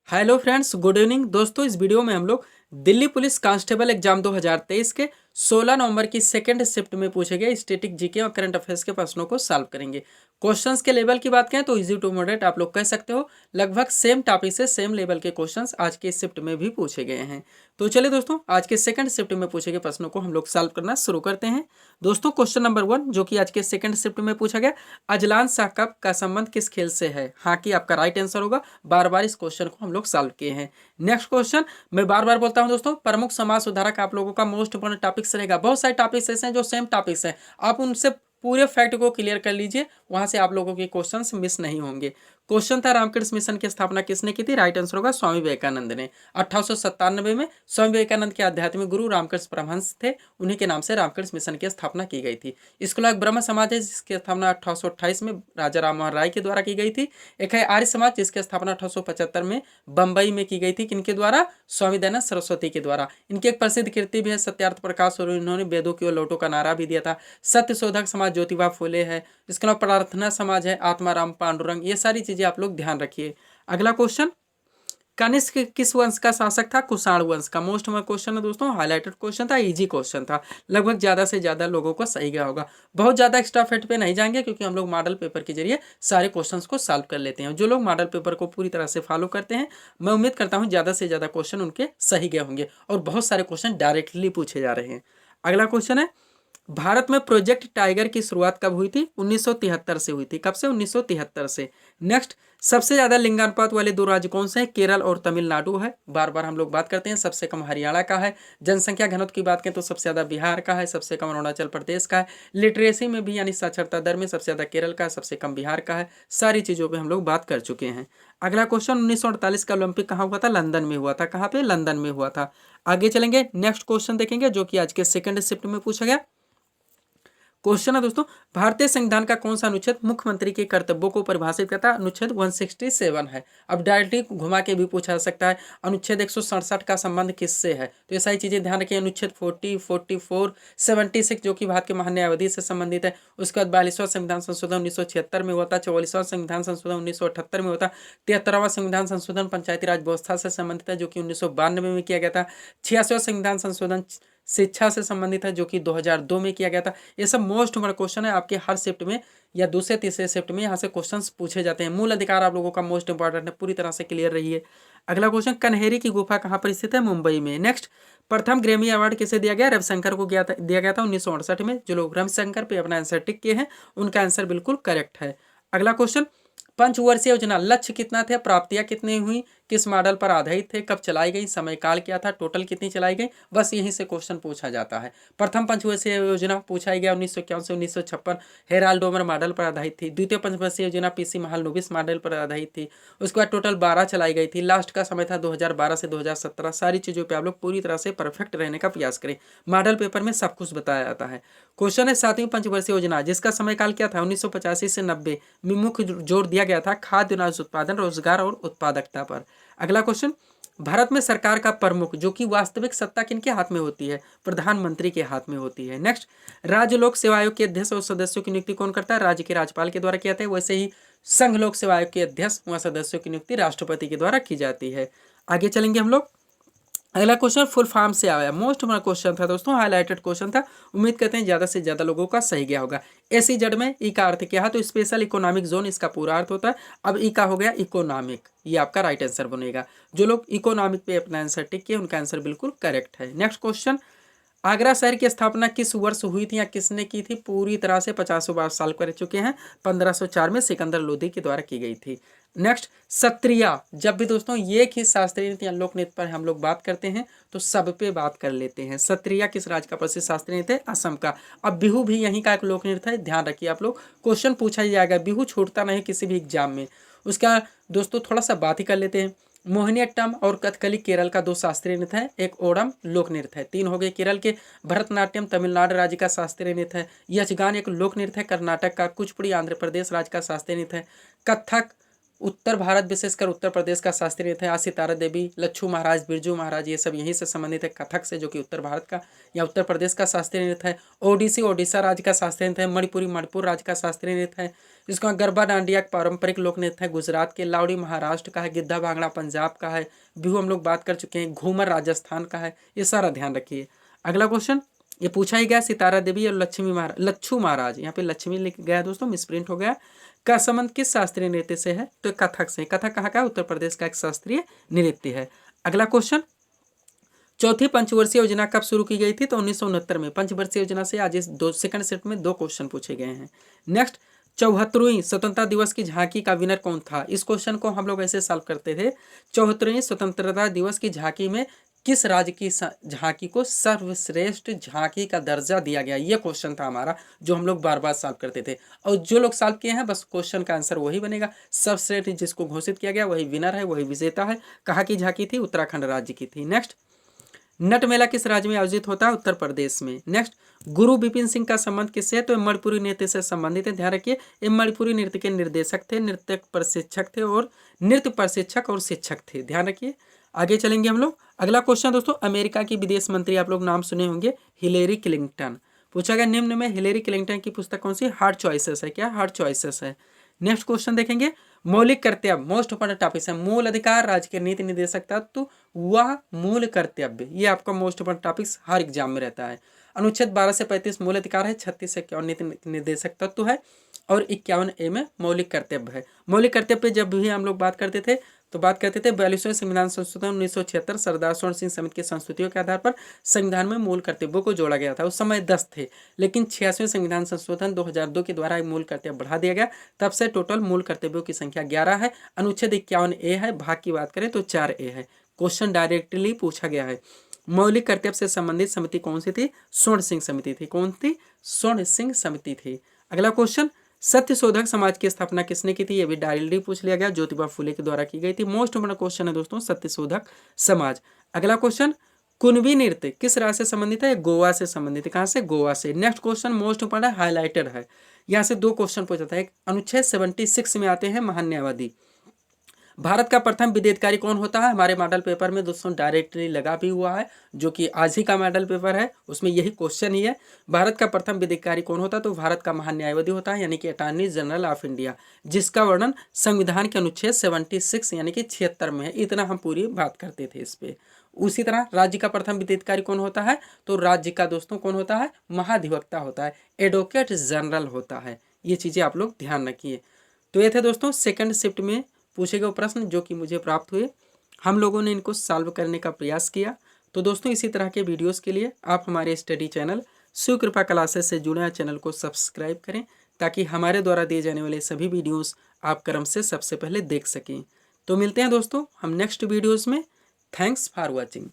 Hello friends, good evening दोस्तों। इस video में हम लोग दिल्ली पुलिस कांस्टेबल एग्जाम 2023 के 16 नवंबर की सेकंड शिफ्ट में पूछे गए स्टैटिक जीके और करंट अफेयर्स के प्रश्नों को सॉल्व करेंगे। क्वेश्चंस के लेवल की बात करें तो इजी टू मॉडरेट आप लोग कह सकते हो। लगभग सेम टॉपिक से सेम लेवल के क्वेश्चंस आज के शिफ्ट में भी पूछे गए हैं। तो चलिए दोस्तों, आज के सेकंड शिफ्ट में पूछे गए प्रश्नों को हम लोग सॉल्व करना शुरू करते हैं। दोस्तों, क्वेश्चन नंबर 1 जो कि आज के सेकंड शिफ्ट में पूछा गया, अजलान शाह कप का संबंध किस खेल से है? हाँ की आपका राइट आंसर होगा। बार बार इस क्वेश्चन को हम लोग सॉल्व किए हैं। नेक्स्ट क्वेश्चन, मैं बार बार बोलता हूं दोस्तों, प्रमुख समाज सुधारक आप लोगों का मोस्ट इंपोर्टेंट टॉपिक्स रहेगा। बहुत सारे टॉपिक्स ऐसे हैं जो सेम टॉपिक्स हैं, आप उनसे पूरे फैक्ट को क्लियर कर लीजिए, वहां से आप लोगों के क्वेश्चंस मिस नहीं होंगे। क्वेश्चन था, रामकृष्ण मिशन की स्थापना किसने की थी? राइट आंसर होगा स्वामी विवेकानंद ने। 1897 में स्वामी विवेकानंद के आध्यात्मिक गुरु रामकृष्ण परमहंस थे, उन्हीं के नाम से रामकृष्ण मिशन की स्थापना की गई थी। इसके अलावा ब्रह्म समाज है जिसकी स्थापना 1828 में राजा राम मोहन राय के द्वारा की गई थी। एक है आर्य समाज जिसकी स्थापना 1875 में बंबई में की गई थी। किनके द्वारा? स्वामी दयानंद सरस्वती के द्वारा। इनकी एक प्रसिद्ध कृति भी है सत्यार्थ प्रकाश, और इन्होंने वेदों की ओर लौटो का नारा भी दिया था। सत्य शोधक समाज ज्योतिबा फुले है। इसके अलावा प्रार्थना समाज है आत्माराम पांडुरंग। ये सारी चीजें आप लोग ध्यान रखिए। अगला क्वेश्चन, कनिष्क किस वंश का शासक था? कुषाण वंश का। मोस्ट में क्वेश्चन है दोस्तों, हाईलाइटेड क्वेश्चन था, इजी क्वेश्चन था, लगभग ज्यादा से ज्यादा लोगों को सही गया होगा। बहुत ज्यादा एक्स्ट्रा फेट पे नहीं जाएंगे क्योंकि हम लोग मॉडल पेपर के जरिए सारे क्वेश्चंस को सॉल्व कर लेते हैं। जो लोग मॉडल पेपर को पूरी तरह से फॉलो करते हैं, मैं उम्मीद करता हूँ ज्यादा से ज्यादा क्वेश्चन उनके सही गए होंगे और बहुत सारे क्वेश्चन डायरेक्टली पूछे जा रहे हैं। अगला क्वेश्चन है, भारत में प्रोजेक्ट टाइगर की शुरुआत कब हुई थी? 1973 से हुई थी। कब से? 1973 से। नेक्स्ट, सबसे ज्यादा लिंगानुपात वाले दो राज्य कौन से हैं? केरल और तमिलनाडु है। बार बार हम लोग बात करते हैं। सबसे कम हरियाणा का है। जनसंख्या घनत्व की बात करें तो सबसे ज्यादा बिहार का है, सबसे कम अरुणाचल प्रदेश का है। लिटरेसी में भी यानी साक्षरता दर में सबसे ज्यादा केरल का है, सबसे कम बिहार का है। सारी चीजों पर हम लोग बात कर चुके हैं। अगला क्वेश्चन, 1948 का ओलंपिक कहाँ हुआ था? लंदन में हुआ था। कहाँ पे? लंदन में हुआ था। आगे चलेंगे, नेक्स्ट क्वेश्चन देखेंगे जो कि आज के सेकंड शिफ्ट में पूछा गया। क्वेश्चन है दोस्तों, भारतीय संविधान का कौन सा अनुच्छेद मुख्यमंत्री के कर्तव्यों को परिभाषित करता है? अनुच्छेद 167 है। अब डायरेक्टली घुमा के भी पूछा जा सकता है, अनुच्छेद 167 का संबंध किससे है? तो ये सारी चीजें ध्यान रखिए। अनुच्छेद 40, 44, 76 जो कि भारत के महान्यायावधि से संबंधित है। उसके बाद 42वां संविधान संशोधन 1976 में हुआ था। 44वां संविधान संशोधन 1978 में हुआ था। 73वां संविधान संशोधन पंचायती राज व्यवस्था से संबंधित है जो कि 1992 में किया गया था। 86वां संविधान संशोधन शिक्षा से संबंधित है जो कि 2002 में किया गया था। ये सब मोस्ट इम्पोर्टेंट क्वेश्चन है आपके हर शिफ्ट में या दूसरे तीसरे शिफ्ट में यहाँ से क्वेश्चंस पूछे जाते हैं। मूल अधिकार आप लोगों का मोस्ट इंपॉर्टेंट है, पूरी तरह से क्लियर रहिए। अगला क्वेश्चन, कन्हेरी की गुफा कहाँ पर स्थित है? मुंबई में। नेक्स्ट, प्रथम ग्रैमी अवार्ड किसे दिया गया? रविशंकर को दिया गया था 1968 में। जो लोग रविशंकर पे अपना आंसर टिक किए हैं उनका आंसर बिल्कुल करेक्ट है। अगला क्वेश्चन, पंचवर्षीय योजना लक्ष्य कितना थे? प्राप्तियां कितनी हुई? किस मॉडल पर आधारित थे? कब चलाई गई? समय काल क्या था? टोटल कितनी चलाई गई? बस यहीं से क्वेश्चन पूछा जाता है। प्रथम पंचवर्षीय योजना पूछा गया 1951 से 1956, हेराल्ड डोमर मॉडल पर आधारित थी। द्वितीय पंचवर्षीय योजना पीसी महालनोबिस मॉडल पर आधारित थी। उसके बाद टोटल 12 चलाई गई थी। लास्ट का समय था 2012 से 2017। सारी चीजों पर आप लोग पूरी तरह से परफेक्ट रहने का प्रयास करें, मॉडल पेपर में सब कुछ बताया जाता है। क्वेश्चन है, सातवीं पंचवर्षीय योजना जिसका समय काल क्या था? 1985 से 90 में मुख्य जोर दिया गया था खाद्य अनाज उत्पादन, रोजगार और उत्पादकता पर। अगला क्वेश्चन, भारत में सरकार का प्रमुख जो कि वास्तविक सत्ता किनके हाथ में होती है? प्रधानमंत्री के हाथ में होती है। नेक्स्ट, राज्य लोक सेवा आयोग के अध्यक्ष और सदस्यों की नियुक्ति कौन करता है? राज्य के राज्यपाल के द्वारा किया जाता है। वैसे ही संघ लोक सेवा आयोग के अध्यक्ष व सदस्यों की नियुक्ति राष्ट्रपति के द्वारा की जाती है। आगे चलेंगे हम लोग। अगला क्वेश्चन फुल फॉर्म से आया, मोस्ट इम्पोर्टेंट क्वेश्चन था दोस्तों, हाईलाइटेड क्वेश्चन था। उम्मीद करते हैं ज्यादा से ज्यादा लोगों का सही गया होगा। एसीजेड में ई का अर्थ क्या है? तो स्पेशल इकोनॉमिक जोन इसका पूरा अर्थ होता है। अब ई का हो गया इकोनॉमिक, ये आपका राइट आंसर बनेगा। जो लोग इकोनॉमिक पे अपना आंसर टिक किए उनका आंसर बिल्कुल करेक्ट है। नेक्स्ट क्वेश्चन, आगरा शहर की स्थापना किस वर्ष हुई थी या किसने की थी? पूरी तरह से 50 बार सॉल्व कर चुके हैं। 1504 में सिकंदर लोधी के द्वारा की गई थी। नेक्स्ट, सत्रिया, जब भी दोस्तों एक ही शास्त्रीय नृत्य या लोक नृत्य पर हम लोग बात करते हैं तो सब पे बात कर लेते हैं। सत्रिया किस राज्य का प्रसिद्ध शास्त्रीय नृत्य है? असम का। अब बिहू भी यहीं का एक लोक नृत्य है, ध्यान रखिए आप लोग, क्वेश्चन पूछा ही जाएगा, बिहू छूटता नहीं किसी भी एग्जाम में। उसका दोस्तों थोड़ा सा बात ही कर लेते हैं। मोहिनीअट्टम और कथकली केरल का दो शास्त्रीय नृत्य है, एक ओणम लोक नृत्य है। 3 हो गए केरल के। भरतनाट्यम तमिलनाडु राज्य का शास्त्रीय नृत्य है। यक्षगान एक लोक नृत्य है कर्नाटक का। कुचिपुड़ी आंध्र प्रदेश राज्य का शास्त्रीय नृत्य है। कथक उत्तर भारत विशेषकर उत्तर प्रदेश का शास्त्रीय नृत्य है। आज सितारा देवी, लच्छू महाराज, बिरजू महाराज, ये सब यहीं से संबंधित है, कथक से, जो कि उत्तर भारत का या उत्तर प्रदेश का शास्त्रीय नृत्य है। ओडिसी ओडिशा राज्य का शास्त्रीय नृत्य है। मणिपुरी मणिपुर राज्य का शास्त्रीय नृत्य है। इसका गरबा डांडिया पारंपरिक लोक नृत्य है गुजरात के। लावड़ी महाराष्ट्र का है। गिद्धा भांगड़ा पंजाब का है। बिहू हम लोग बात कर चुके हैं। घूमर राजस्थान का है। ये सारा ध्यान रखिए। अगला क्वेश्चन ये पूछा ही गया, सितारा देवी और लच्छू महाराज, यहाँ पे लक्ष्मी लिख गया दोस्तों, मिसप्रिंट हो गया, का संबंध किस शास्त्रीय नृत्य से है? तो कथक से। कथक कहाँ का है? उत्तर प्रदेश का एक शास्त्रीय नृत्य है। अगला क्वेश्चन, चौथी पंचवर्षीय योजना कब शुरू की गई थी? तो 1969 में। पंचवर्षीय योजना से आज इस सेकंड सेट में 2 क्वेश्चन पूछे गए हैं। नेक्स्ट, 74वीं स्वतंत्रता दिवस की झांकी का विनर कौन था? इस क्वेश्चन को हम लोग ऐसे सॉल्व करते थे, 74वीं स्वतंत्रता दिवस की झांकी में किस राज्य की झांकी को सर्वश्रेष्ठ झांकी का दर्जा दिया गया? ये क्वेश्चन था हमारा, जो हम लोग बार बार सॉल्व करते थे, और जो लोग सॉल्व किए हैं बस क्वेश्चन का आंसर वही बनेगा। सर्वश्रेष्ठ जिसको घोषित किया गया वही विनर है, वही विजेता है। कहाँ की झांकी थी? उत्तराखंड राज्य की थी। नेक्स्ट, नट मेला किस राज्य में आयोजित होता है? उत्तर प्रदेश में। नेक्स्ट, गुरु बिपिन सिंह का संबंध किससे है? तो मणिपुरी नृत्य से संबंधित है। ध्यान रखिए, ये मणिपुरी नृत्य के निर्देशक थे, नृत्य प्रशिक्षक थे और नृत्य प्रशिक्षक और शिक्षक थे। ध्यान रखिए। आगे चलेंगे हम लोग। अगला क्वेश्चन दोस्तों, अमेरिका की विदेश मंत्री आप लोग नाम सुने होंगे, हिलेरी क्लिंटन। पूछा गया निम्न में हिलेरी क्लिंटन की पुस्तक कौन सी? हार्ड चॉइसेस है। क्या? हार्ड चॉइसेस है। नेक्स्ट क्वेश्चन देखेंगे, मौलिक कर्तव्य, मोस्ट इंपोर्टेंट टॉपिक है। मूल अधिकार, राज्य के नीति निर्देशक तत्व, वह मूल कर्तव्य, ये आपका मोस्ट इंपोर्टेंट टॉपिक्स हर एग्जाम में रहता है। अनुच्छेद 12 से 35 मूल अधिकार है, 36 से 51 नीति निर्देशक तत्व है और 51A में मौलिक कर्तव्य है। मौलिक कर्तव्य पे जब भी हम लोग बात करते थे तो बात करते थे 42वें संविधान संशोधन 1976 सरदार स्वर्ण सिंह समिति की संस्तुतियों के आधार पर संविधान में मूल कर्तव्यों को जोड़ा गया था। उस समय 10 थे, लेकिन 86वें संविधान संशोधन 2002 के द्वारा मूल कर्तव्य बढ़ा दिया गया। तब से टोटल मूल कर्तव्यों की संख्या 11 है। अनुच्छेद 51A है, भाग की बात करें तो 4A है। क्वेश्चन डायरेक्टली पूछा गया है। मौलिक कर्तव्य से संबंधित समिति कौन सी थी? स्वर्ण सिंह समिति थी। कौन थी? स्वर्ण सिंह समिति थी। अगला क्वेश्चन, सत्य शोधक समाज की स्थापना किसने की थी? ये भी डायरेक्टली पूछ लिया गया, ज्योतिबा फुले के द्वारा की गई थी। मोस्ट इंपोर्टेंट क्वेश्चन है दोस्तों, सत्य शोधक समाज। अगला क्वेश्चन, कुणबी नृत्य किस राज्य से संबंधित है? गोवा से संबंधित है। कहां से? गोवा से। Next question most important highlighted है, यहाँ से 2 क्वेश्चन पूछा था। एक अनुच्छेद 76 में आते हैं महान न्यायवादी। भारत का प्रथम विदेयकारी कौन होता है? हमारे मॉडल पेपर में दोस्तों डायरेक्टली लगा भी हुआ है, जो कि आज ही का मॉडल पेपर है, उसमें यही क्वेश्चन ही है। भारत का प्रथम विदेयकारी कौन होता है? तो भारत का महान न्यायवादी होता है, यानी कि अटॉर्नी जनरल ऑफ इंडिया, जिसका वर्णन संविधान के अनुच्छेद 76 यानी कि 76 में है। इतना हम पूरी बात करते थे इस पे। उसी तरह राज्य का प्रथम विदेयकारी कौन होता है? तो राज्य का दोस्तों कौन होता है? महाधिवक्ता होता है, एडवोकेट जनरल होता है। ये चीज़ें आप लोग ध्यान रखिए। तो ये थे दोस्तों सेकंड शिफ्ट में पूछे गए प्रश्न जो कि मुझे प्राप्त हुए। हम लोगों ने इनको सॉल्व करने का प्रयास किया। तो दोस्तों इसी तरह के वीडियोस के लिए आप हमारे स्टडी चैनल शिव कृपा क्लासेस से जुड़े चैनल को सब्सक्राइब करें, ताकि हमारे द्वारा दिए जाने वाले सभी वीडियोस आप क्रम से सबसे पहले देख सकें। तो मिलते हैं दोस्तों हम नेक्स्ट वीडियोज़ में। Thanks for watching.